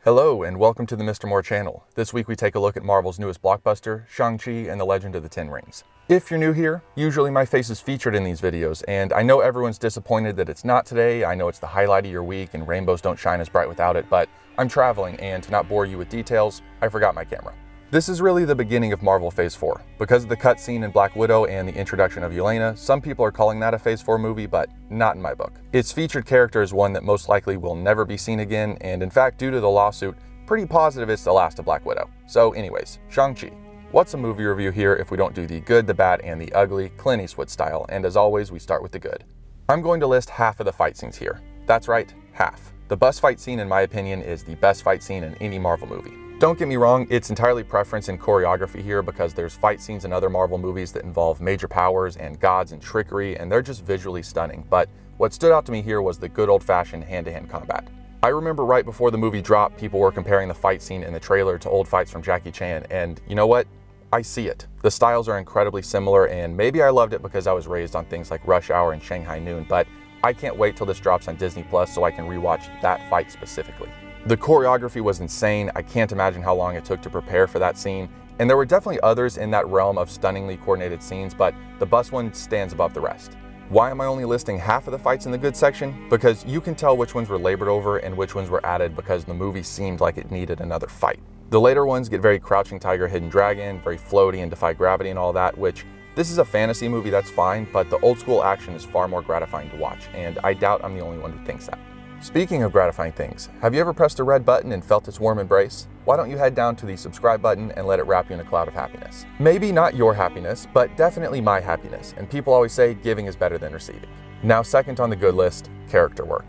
Hello and welcome to the Mr. Moore channel. This week we take a look at Marvel's newest blockbuster, Shang Chi and the Legend of the Ten Rings. If you're new here, usually my face is featured in these videos, and I know everyone's disappointed that it's not today. I know it's the highlight of your week and rainbows don't shine as bright without it, but I'm traveling, and to not bore you with details, I forgot my camera. This is really the beginning of Marvel Phase 4. Because of the cutscene in Black Widow and the introduction of Yelena, some people are calling that a Phase 4 movie, but not in my book. Its featured character is one that most likely will never be seen again, and in fact, due to the lawsuit, pretty positive it's the last of Black Widow. So anyways, Shang-Chi. What's a movie review here if we don't do the good, the bad, and the ugly, Clint Eastwood style, and as always, we start with the good. I'm going to list half of the fight scenes here. That's right, half. The bus fight scene, in my opinion, is the best fight scene in any Marvel movie. Don't get me wrong, it's entirely preference and choreography here because there's fight scenes in other Marvel movies that involve major powers and gods and trickery, and they're just visually stunning. But what stood out to me here was the good old-fashioned hand-to-hand combat. I remember right before the movie dropped, people were comparing the fight scene in the trailer to old fights from Jackie Chan, and you know what? I see it. The styles are incredibly similar, and maybe I loved it because I was raised on things like Rush Hour and Shanghai Noon, but I can't wait till this drops on Disney Plus so I can rewatch that fight specifically. The choreography was insane. I can't imagine how long it took to prepare for that scene, and there were definitely others in that realm of stunningly coordinated scenes, but the bus one stands above the rest. Why am I only listing half of the fights in the good section? Because you can tell which ones were labored over and which ones were added because the movie seemed like it needed another fight. The later ones get very Crouching Tiger, Hidden Dragon, very floaty and defy gravity and all that, which this is a fantasy movie, that's fine, but the old school action is far more gratifying to watch, and I doubt I'm the only one who thinks that. Speaking of gratifying things, have you ever pressed a red button and felt its warm embrace? Why don't you head down to the subscribe button and let it wrap you in a cloud of happiness? Maybe not your happiness, but definitely my happiness, and people always say giving is better than receiving. Now, second on the good list, character work.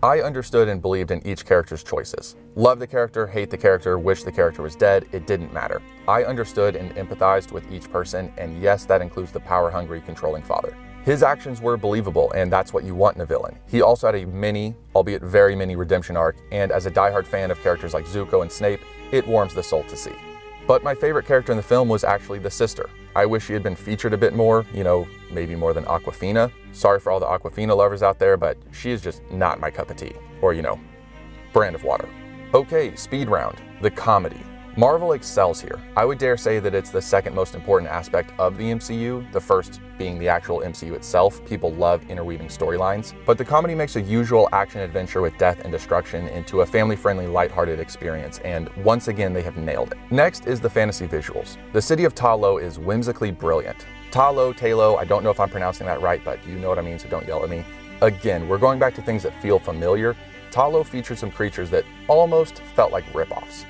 I understood and believed in each character's choices. Love the character, hate the character, wish the character was dead, it didn't matter. I understood and empathized with each person, and yes, that includes the power-hungry, controlling father. His actions were believable, and that's what you want in a villain. He also had a mini, albeit very mini, redemption arc, and as a diehard fan of characters like Zuko and Snape, it warms the soul to see. But my favorite character in the film was actually the sister. I wish she had been featured a bit more, maybe more than Awkwafina. Sorry for all the Awkwafina lovers out there, but she is just not my cup of tea. Or, brand of water. Okay, speed round, the comedy. Marvel excels here. I would dare say that it's the second most important aspect of the MCU, the first being the actual MCU itself. People love interweaving storylines, but the comedy makes a usual action adventure with death and destruction into a family-friendly, lighthearted experience, and once again, they have nailed it. Next is the fantasy visuals. The city of Ta Lo is whimsically brilliant. Ta Lo, I don't know if I'm pronouncing that right, but you know what I mean, so don't yell at me. Again, we're going back to things that feel familiar. Ta Lo featured some creatures that almost felt like ripoffs.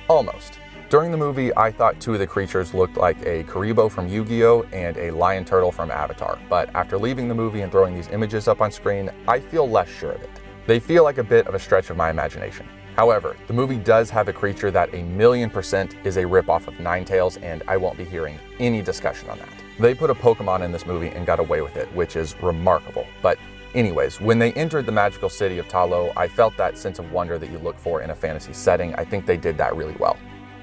Almost. During the movie, I thought two of the creatures looked like a Karibo from Yu-Gi-Oh! And a lion turtle from Avatar, but after leaving the movie and throwing these images up on screen, I feel less sure of it. They feel like a bit of a stretch of my imagination. However, the movie does have a creature that 1,000,000% is a ripoff of Ninetales, and I won't be hearing any discussion on that. They put a Pokemon in this movie and got away with it, which is remarkable. But anyways, when they entered the magical city of Ta Lo, I felt that sense of wonder that you look for in a fantasy setting. I think they did that really well.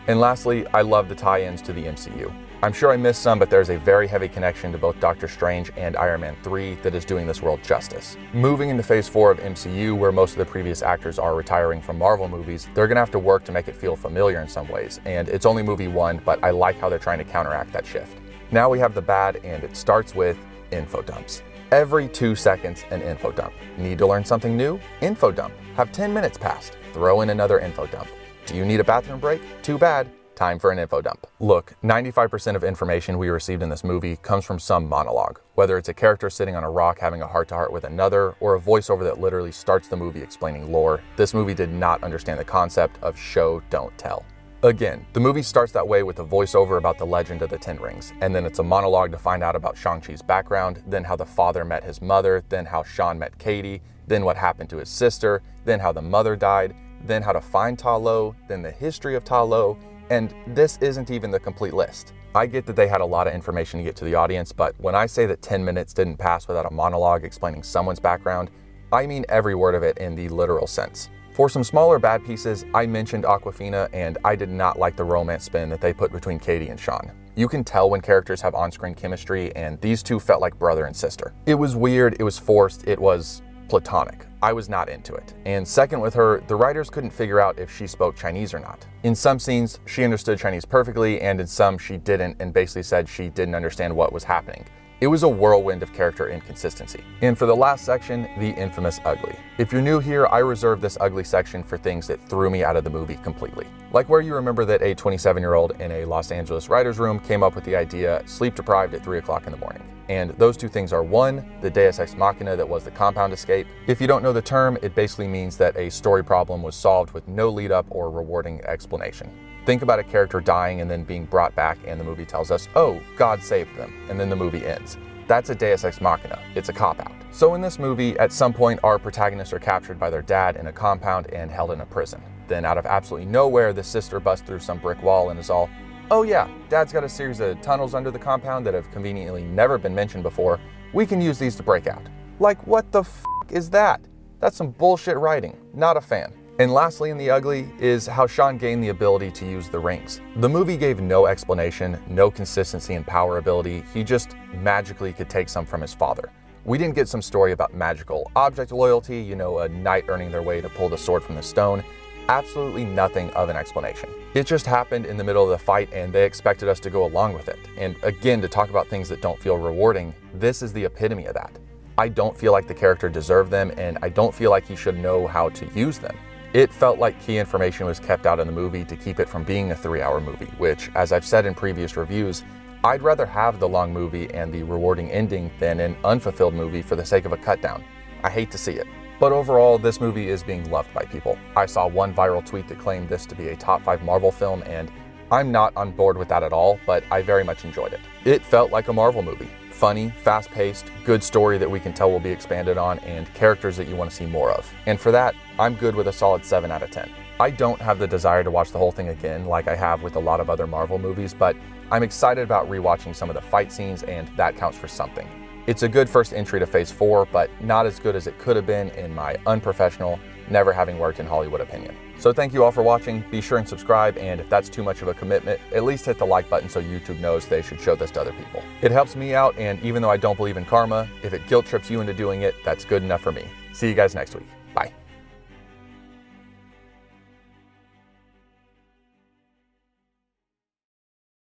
And lastly, I love the tie-ins to the MCU. I'm sure I missed some, but there's a very heavy connection to both Doctor Strange and Iron Man 3 that is doing this world justice. Moving into Phase 4 of MCU, where most of the previous actors are retiring from Marvel movies, they're gonna have to work to make it feel familiar in some ways, and it's only movie one, but I like how they're trying to counteract that shift. Now we have the bad, and it starts with info dumps. Every 2 seconds, an info dump. Need to learn something new? Info dump. Have 10 minutes passed? Throw in another info dump. Do you need a bathroom break? Too bad. Time for an info dump. Look, 95% of information we received in this movie comes from some monologue, whether it's a character sitting on a rock having a heart-to-heart with another, or a voiceover that literally starts the movie explaining lore. This movie did not understand the concept of show, don't tell. Again, the movie starts that way with a voiceover about the legend of the Ten Rings, and then it's a monologue to find out about Shang-Chi's background, then how the father met his mother, then how Sean met Katie, then what happened to his sister, then how the mother died, then how to find Ta Lo, then the history of Ta Lo, and this isn't even the complete list. I get that they had a lot of information to get to the audience, but when I say that 10 minutes didn't pass without a monologue explaining someone's background, I mean every word of it in the literal sense. For some smaller bad pieces, I mentioned Awkwafina, and I did not like the romance spin that they put between Katie and Sean. You can tell when characters have on-screen chemistry, and these two felt like brother and sister. It was weird, it was forced, it was platonic. I was not into it. And second with her, the writers couldn't figure out if she spoke Chinese or not. In some scenes, she understood Chinese perfectly, and in some she didn't, and basically said she didn't understand what was happening. It was a whirlwind of character inconsistency. And for the last section, the infamous ugly. If you're new here, I reserve this ugly section for things that threw me out of the movie completely. Like where you remember that a 27-year-old in a Los Angeles writer's room came up with the idea sleep deprived at 3 o'clock in the morning. And those two things are: one, the deus ex machina that was the compound escape. If you don't know the term, it basically means that a story problem was solved with no lead up or rewarding explanation. Think about a character dying and then being brought back and the movie tells us, oh, God saved them, and then the movie ends. That's a deus ex machina. It's a cop-out. So in this movie, at some point, our protagonists are captured by their dad in a compound and held in a prison. Then out of absolutely nowhere, the sister busts through some brick wall and is all, oh yeah, Dad's got a series of tunnels under the compound that have conveniently never been mentioned before. We can use these to break out. Like, what the f*** is that? That's some bullshit writing. Not a fan. And lastly in the ugly is how Sean gained the ability to use the rings. The movie gave no explanation, no consistency in power ability. He just magically could take some from his father. We didn't get some story about magical object loyalty, you know, a knight earning their way to pull the sword from the stone. Absolutely nothing of an explanation. It just happened in the middle of the fight and they expected us to go along with it. And again, to talk about things that don't feel rewarding, this is the epitome of that. I don't feel like the character deserved them, and I don't feel like he should know how to use them. It felt like key information was kept out in the movie to keep it from being a 3-hour movie, which, as I've said in previous reviews, I'd rather have the long movie and the rewarding ending than an unfulfilled movie for the sake of a cut down. I hate to see it. But overall, this movie is being loved by people. I saw one viral tweet that claimed this to be a top 5 Marvel film, and I'm not on board with that at all, but I very much enjoyed it. It felt like a Marvel movie. Funny, fast-paced, good story that we can tell will be expanded on, and characters that you want to see more of. And for that, I'm good with a solid 7 out of 10. I don't have the desire to watch the whole thing again like I have with a lot of other Marvel movies, but I'm excited about rewatching some of the fight scenes, and that counts for something. It's a good first entry to Phase 4, but not as good as it could have been in my unprofessional, never having worked in Hollywood opinion. So thank you all for watching. Be sure and subscribe, and if that's too much of a commitment, at least hit the like button so YouTube knows they should show this to other people. It helps me out, and even though I don't believe in karma, if it guilt trips you into doing it, that's good enough for me. See you guys next week. Bye.